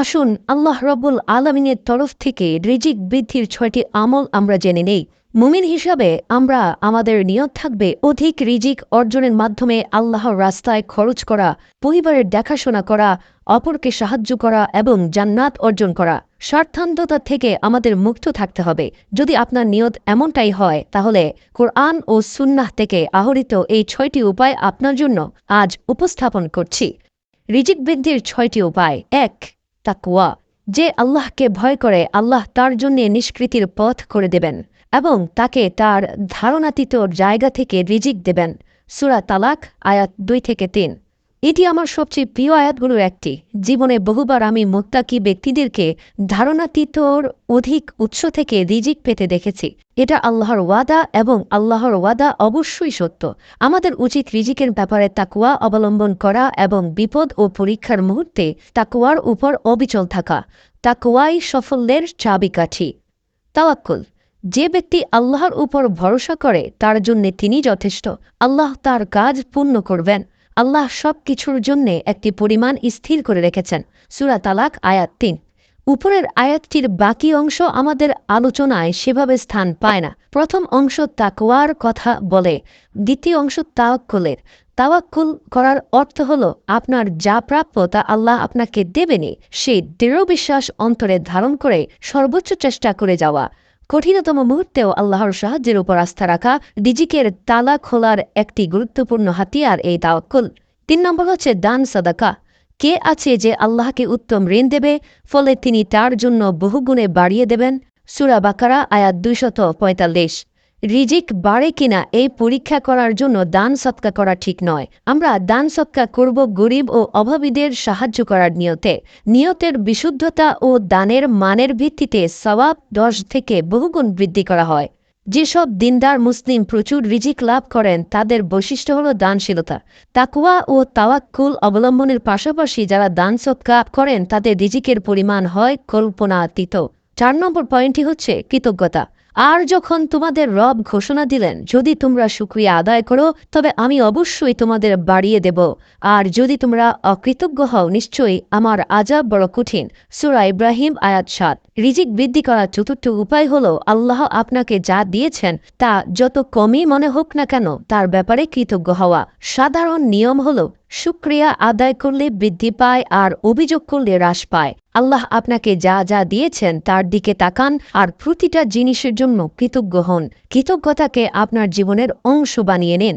আসুন আল্লাহ রব্বুল আলামিনের তরফ থেকে রিজিক বৃদ্ধির ৬টি আমল আমরা জেনে নেই। মুমিন হিসাবে আমরা আমাদের নিয়ত থাকবে অধিক রিজিক অর্জনের মাধ্যমে আল্লাহর রাস্তায় খরচ করা, পরিবারের দেখাশোনা করা, অপরকে সাহায্য করা এবং জান্নাত অর্জন করা। স্বার্থান্ধতা থেকে আমাদের মুক্ত থাকতে হবে। যদি আপনার নিয়ত এমনটাই হয় তাহলে কোরআন ও সুন্নাহ থেকে আহরিত এই ৬টি উপায় আপনার জন্য আজ উপস্থাপন করছি। রিজিক বৃদ্ধির ৬টি উপায়। ১. তাকওয়া। যে আল্লাহকে ভয় করে আল্লাহ তার জন্য নিষ্কৃতির পথ করে দেবেন এবং তাকে তার ধারণাতীত জায়গা থেকে রিজিক দেবেন। সূরা তালাক আয়াত ২-৩। এটি আমার সবচেয়ে প্রিয় আয়াতগুলোর একটি। জীবনে বহুবার আমি মুত্তাকি ব্যক্তিদেরকে ধারণাতীতর অধিক উৎস থেকে রিজিক পেতে দেখেছি। এটা আল্লাহর ওয়াদা এবং আল্লাহর ওয়াদা অবশ্যই সত্য। আমাদের উচিত রিজিকের ব্যাপারে তাকওয়া অবলম্বন করা এবং বিপদ ও পরীক্ষার মুহূর্তে তাকওয়ার উপর অবিচল থাকা। তাকওয়াই সাফল্যের চাবিকাঠি। তাওয়াক্কুল। যে ব্যক্তি আল্লাহর উপর ভরসা করে তার জন্য তিনি যথেষ্ট। আল্লাহ তার কাজ পূর্ণ করবেন। আল্লাহ সব কিছুর জন্যে একটি পরিমাণ স্থির করে রেখেছেন। সূরা তালাক আয়াত ৩। উপরের আয়াতটির বাকি অংশ আমাদের আলোচনায় সেভাবে স্থান পায় না। প্রথম অংশ তাকওয়ার কথা বলে, দ্বিতীয় অংশ তাওয়াক্কুলের। তাওয়াক্কুল করার অর্থ হল আপনার যা প্রাপ্য তা আল্লাহ আপনাকে দেবেনই, সেই দৃঢ় বিশ্বাস অন্তরে ধারণ করে সর্বোচ্চ চেষ্টা করে যাওয়া। কঠিনতম মুহূর্তেও আল্লাহর সাহায্যের উপর আস্থা রাখা রিজিকের তালা খোলার একটি গুরুত্বপূর্ণ হাতিয়ার এই তাওয়াক্কুল। ৩ নম্বর হচ্ছে দান সাদাকা। কে আছে যে আল্লাহকে উত্তম ঋণ দেবে, ফলে তিনি তার জন্য বহুগুণে বাড়িয়ে দেবেন? সূরা বাকারা আয়াত ২৪৫। রিজিক বাড়ে কিনা এই পরীক্ষা করার জন্য দান সৎকা করা ঠিক নয়। আমরা দান সৎকা করব গরিব ও অভাবীদের সাহায্য করার নিয়তে। নিয়তের বিশুদ্ধতা ও দানের মানের ভিত্তিতে সওয়াব ১০ থেকে বহুগুণ বৃদ্ধি করা হয়। যেসব দিনদার মুসলিম প্রচুর রিজিক লাভ করেন তাদের বৈশিষ্ট্য হল দানশীলতা। তাকওয়া ও তাওয়াক্কুল অবলম্বনের পাশাপাশি যারা দান সৎকা করেন তাদের রিজিকের পরিমাণ হয় কল্পনাতীত। ৪ নম্বর পয়েন্টটি হচ্ছে কৃতজ্ঞতা। আর যখন তোমাদের রব ঘোষণা দিলেন, যদি তোমরা শুকরিয়া আদায় করো তবে আমি অবশ্যই তোমাদের বাড়িয়ে দেব, আর যদি তোমরা অকৃতজ্ঞ হও নিশ্চয়ই আমার আযাব বড় কঠিন। সূরা ইব্রাহিম আয়াত ৭। রিজিক বৃদ্ধি করার চতুর্থ উপায় হল আল্লাহ আপনাকে যা দিয়েছেন তা যত কমই মনে হোক না কেন তার ব্যাপারে কৃতজ্ঞ হওয়া। সাধারণ নিয়ম হল শুকরিয়া আদায় করলে বৃদ্ধি পায় আর অভিযোগ করলে হ্রাস পায়। আল্লাহ আপনাকে যা যা দিয়েছেন তার দিকে তাকান আর প্রতিটা জিনিসের জন্য কৃতজ্ঞ হন। কৃতজ্ঞতাকে আপনার জীবনের অংশ বানিয়ে নিন।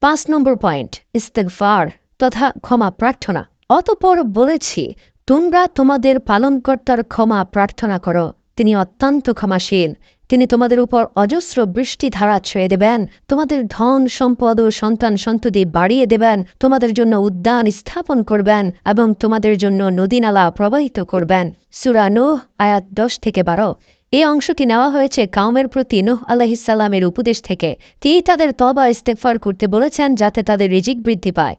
৫ নম্বর পয়েন্ট, ইস্তেগফার তথা ক্ষমা প্রার্থনা। অতঃপর বলেছি, তোমরা তোমাদের পালনকর্তার ক্ষমা প্রার্থনা করো, তিনি অত্যন্ত ক্ষমাশীল। তিনি তোমাদের উপর অজস্র বৃষ্টি ধারা ছুঁয়ে দেবেন, তোমাদের ধন সম্পদ ও সন্তান সন্ততি বাড়িয়ে দেবেন, তোমাদের জন্য উদ্যান স্থাপন করবেন এবং তোমাদের জন্য নদীনালা প্রবাহিত করবেন। সূরা নূহ আয়াত ১০-১২। এই অংশটি নেওয়া হয়েছে কাউমের প্রতি নূহ আলাইহিস সালামের উপদেশ থেকে। তিনি তাদের তওবা ইস্তেগফার করতে বলেছেন যাতে তাদের রিজিক বৃদ্ধি পায়।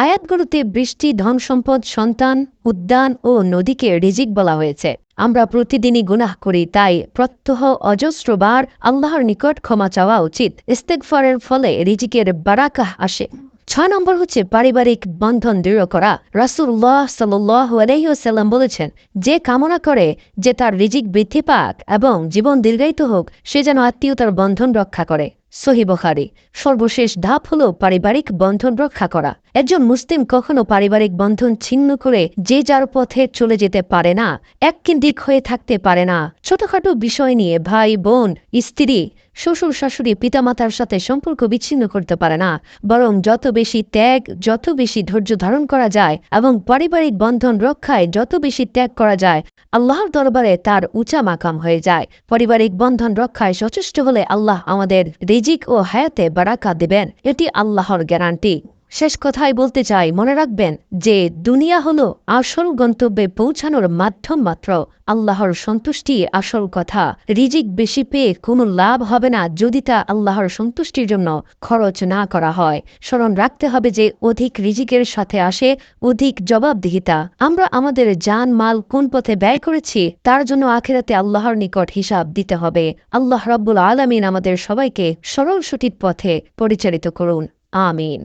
আয়াতগুলোতে বৃষ্টি, ধন সম্পদ, সন্তান, উদ্যান ও নদীকে রিজিক বলা হয়েছে। আমরা প্রতিদিনই গুনাহ করি, তাই প্রত্যহ অজস্রবার আল্লাহর নিকট ক্ষমা চাওয়া উচিত। ইস্তেগফারের ফলে রিজিকের বারাকাহ আসে। ৬ নম্বর হচ্ছে পারিবারিক বন্ধন দৃঢ় করা। রাসূলুল্লাহ সাল্লাল্লাহু আলাইহি ওয়াসাল্লাম বলেছেন, যে কামনা করে যে তার রিজিক বৃদ্ধি পাক এবং জীবন দীর্ঘায়িত হোক, সে যেন আত্মীয়তার বন্ধন রক্ষা করে। সহিহ বুখারী। সর্বশেষ ধাপ হল পারিবারিক বন্ধন রক্ষা করা। একজন মুসলিম কখনো পারিবারিক বন্ধন ছিন্ন করে যে যার পথে চলে যেতে পারে না, এককেন্দ্রিক হয়ে থাকতে পারে না। ছোটখাটো বিষয় নিয়ে ভাই বোন, স্ত্রী, শ্বশুর শাশুড়ি, পিতামাতার সাথে সম্পর্ক বিচ্ছিন্ন করতে পারে না, বরং যত বেশি ত্যাগ, যত বেশি ধৈর্য ধারণ করা যায় এবং পারিবারিক বন্ধন রক্ষায় যত বেশি ত্যাগ করা যায়, আল্লাহর দরবারে তার উঁচা মাকাম হয়ে যায়। পারিবারিক বন্ধন রক্ষায় সচেষ্ট হলে আল্লাহ আমাদের রিজিক ও হায়াতে বারাকা দেবেন, এটি আল্লাহর গ্যারান্টি। শেষ কথাই বলতে চাই, মনে রাখবেন যে দুনিয়া হলো আসল গন্তব্যে পৌঁছানোর মাধ্যম মাত্র। আল্লাহর সন্তুষ্টি আসল কথা। রিজিক বেশি পেয়ে কোনো লাভ হবে না যদি তা আল্লাহর সন্তুষ্টির জন্য খরচ না করা হয়। স্মরণ রাখতে হবে যে অধিক রিজিকের সাথে আসে অধিক জবাবদিহিতা। আমরা আমাদের জান মাল কোন পথে ব্যয় করেছি তার জন্য আখিরাতে আল্লাহর নিকট হিসাব দিতে হবে। আল্লাহ রাব্বুল আলামিন আমাদের সবাইকে সরল সঠিক পথে পরিচালিত করুন। আমিন।